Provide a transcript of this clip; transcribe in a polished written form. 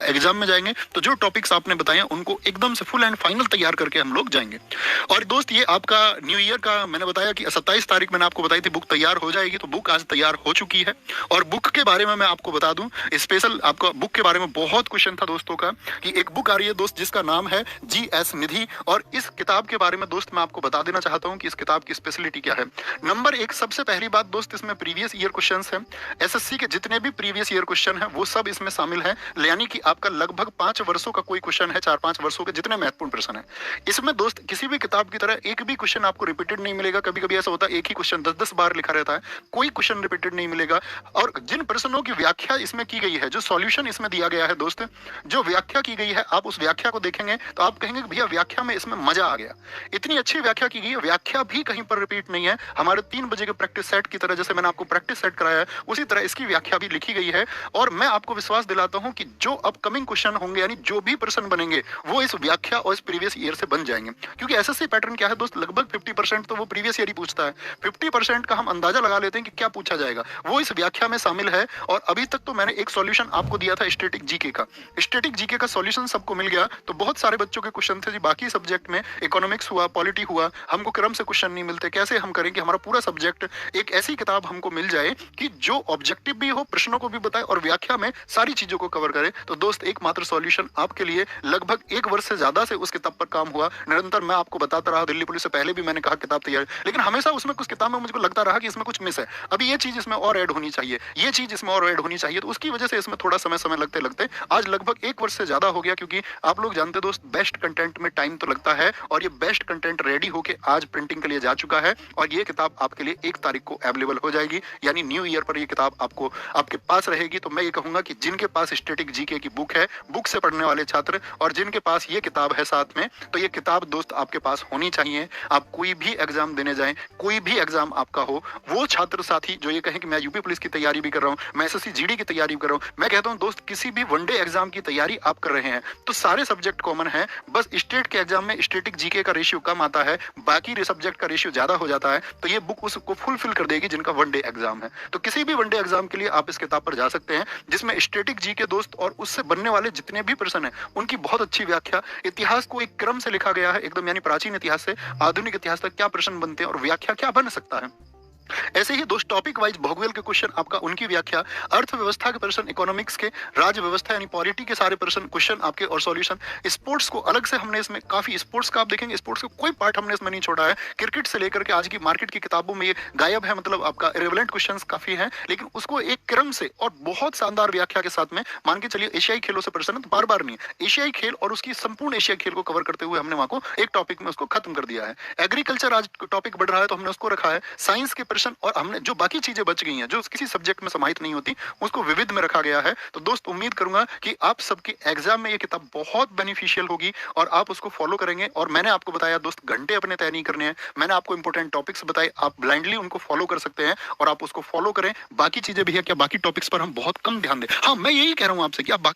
Exam में जाएंगे तो जो टॉपिक्स आपने बताए उनको एकदम से फुल एंड फाइनल तैयार करके हम लोग जाएंगे। और दोस्त ये आपका न्यू ईयर का मैंने बताया कि 27 तारीख मैंने आपको बताई थी बुक तैयार हो जाएगी, तो बुक आज तैयार हो चुकी है। और बुक के बारे में मैं आपको बता दूं, स्पेशल आपका बुक के बारे में बहुत क्वेश्चन था दोस्तों का कि एक बुक आ रही है दोस्त जिसका नाम है GS निधि। और इस किताब के बारे में दोस्त मैं आपको बता देना चाहता हूं कि इस किताब की स्पेशलिटी क्या है। नंबर एक, सबसे पहली बात दोस्त, इसमें प्रीवियस ईयर क्वेश्चन है। SSC के जितने भी प्रीवियस ईयर क्वेश्चन है वो सब इसमें शामिल है, यानी कि आपका लगभग 5 वर्षों का कोई क्वेश्चन है, 4-5 वर्षों के जितने महत्वपूर्ण प्रश्न है इसमें दोस्त। किसी भी किताब की तरह एक भी क्वेश्चन आपको रिपीटेड नहीं मिलेगा। कभी कभी ऐसा होता है एक ही क्वेश्चन 10-10 बार लिखा रहता है, कोई क्वेश्चन रिपीटेड नहीं मिलेगा। और जिन प्रश्नों की व्याख्या इसमें की गई है, जो सॉल्यूशन इसमें दिया गया है दोस्त, जो व्याख्या की गई है, आप उस व्याख्या को देखेंगे तो आप कहेंगे भैया व्याख्या में इसमें मजा आ गया, इतनी अच्छी व्याख्या की गई है। व्याख्या भी कहीं पर रिपीट नहीं है। हमारे 3 बजे के प्रैक्टिस सेट की तरह, जैसे मैंने आपको प्रैक्टिस सेट कराया है, उसी तरह इसकी व्याख्या भी लिखी गई है। और मैं आपको विश्वास दिलाता हूं कि जो अपकमिंग क्वेश्चन होंगे, यानी जो भी प्रश्न बनेंगे, वो इस व्याख्या और इस प्रीवियस ईयर से बन जाएंगे। क्योंकि एसएससी पैटर्न क्या है दोस्त, लगभग 50% तो वो प्रीवियस ईयर ही पूछता है, 50% का हम अंदाजा लगा लेते हैं कि क्या पूछा जाएगा, वो इस व्याख्या में शामिल है। और अभी तक तो मैंने एक सॉल्यूशन आपको दिया था स्टैटिक जीके का, स्टैटिक जीके का सॉल्यूशन सबको मिल गया। तो बहुत सारे बच्चों के क्वेश्चन थे जी, बाकी सब्जेक्ट में इकोनॉमिक्स हुआ, पॉलिटी हुआ, हमको क्रम से क्वेश्चन नहीं मिलते, कैसे हम करें कि हमारा पूरा सब्जेक्ट एक ऐसी किताब हमको मिल जाए कि जो ऑब्जेक्टिव भी हो, प्रश्नों को भी बताए और व्याख्या में सारी चीजों को कवर करे। तो दोस्त एकमात्र सॉल्यूशन आपके लिए, लगभग 1 वर्ष से ज्यादा से उस किताब पर काम हुआ निरंतर। मैं आपको बताता रहा, दिल्ली पुलिस से पहले भी मैंने कहा किताब तैयार, लेकिन हमेशा उसमें कुछ किताब में मुझको लगता रहा कि इसमें कुछ मिस है, अभी ये चीज इसमें और ऐड होनी चाहिए, ये चीज इसमें और ऐड होनी चाहिए। तो उसकी वजह से इसमें थोड़ा समय लगते लगते आज लगभग 1 वर्ष से ज्यादा हो गया। क्योंकि आप लोग जानते दोस्त, बेस्ट कंटेंट में टाइम तो लगता है, और ये बेस्ट कंटेंट रेडी होके आज प्रिंटिंग के लिए जा चुका है। और ये किताब आपके लिए 1 तारीख को अवेलेबल हो जाएगी, यानी न्यू ईयर पर ये किताब आपको आपके पास रहेगी। तो मैं ये कहूंगा कि जिनके पास स्टैटिक जीके की बुक है, बुक से पढ़ने वाले छात्र, और जिनके पास ये किताब है साथ में, तो ये किताब दोस्त आपके पास होनी चाहिए। आप कोई भी एग्जाम देने जाएं, कोई भी एग्जाम आपका हो, वो छात्र साथी जो ये कहें कि मैं यूपी पुलिस की तैयारी भी कर रहा हूँ, मैं एसएससी जीडी की तैयारी भी कर रहा हूँ, मैं कहता हूँ दोस्त किसी भी वनडे एग्जाम की तैयारी आप कर रहे हैं तो सारे सब्जेक्ट कॉमन है, बस स्टेट के एग्जाम में स्टैटिक जीके का रेशियो कम आता है, बाकी सब्जेक्ट का रेशियो ज्यादा हो जाता है। तो ये बुक उसको फुलफिल कर देगी जिनका वनडे एग्जाम है। तो किसी भी वनडे एग्जाम के लिए आप इस किताब पर जा सकते हैं, जिसमें स्टैटिक जीके दोस्त और उससे बनने वाले जितने भी प्रश्न है उनकी बहुत अच्छी व्याख्या, इतिहास को एक क्रम से लिखा गया है एकदम, यानी प्राचीन इतिहास से आधुनिक इतिहास तक क्या प्रश्न बनते हैं और व्याख्या क्या बन सकता है। ऐसे ही दोस्त टॉपिक वाइज भूगोल के क्वेश्चन आपका, उनकी व्याख्या, अर्थव्यवस्था के प्रश्न, इकोनॉमिक्स के, राज्य व्यवस्था यानी पॉलिटी के सारे प्रश्न क्वेश्चन आपके और सॉल्यूशन। स्पोर्ट्स को अलग से हमने इसमें काफी, स्पोर्ट्स का आप देखेंगे स्पोर्ट्स का कोई पार्ट हमने इसमें नहीं छोड़ा है। क्रिकेट से लेकर के आज की मार्केट की किताबों में ये गायब है, मतलब आपका इरेलेवेंट क्वेश्चंस काफी हैं, लेकिन उसको एक क्रम से और बहुत शानदार व्याख्या के साथ में मान के चलिए। एशियाई खेलों से प्रश्न तो बार बार नहीं, एशियाई खेल और उसकी संपूर्ण एशियाई खेल को कवर करते हुए हमने वहां को एक टॉपिक में उसको खत्म कर दिया है। एग्रीकल्चर आज टॉपिक बढ़ रहा है तो हमने उसको रखा है। साइंस के प्रश्न और हमने जो बाकी चीजें बच गई हैं जो किसी सब्जेक्ट में समाहित नहीं होती, उसको विविध में रखा गया है। तो दोस्त उम्मीद करूंगा कि आप सबके एग्जाम में ये किताब बहुत बेनिफिशियल होगी और आप उसको फॉलो करेंगे। और मैंने आपको बताया दोस्त घंटे अपने तय नहीं करने हैं, मैंने आपको इंपॉर्टेंट टॉपिक्स बताए, आप ब्लाइंडली उनको फॉलो कर सकते हैं और आप उसको फॉलो करें। बाकी चीजें भी है क्या, बाकी टॉपिक्स पर हम बहुत कम ध्यान दें। हाँ, मैं यही कह रहा हूं आपसे कि आप बाकी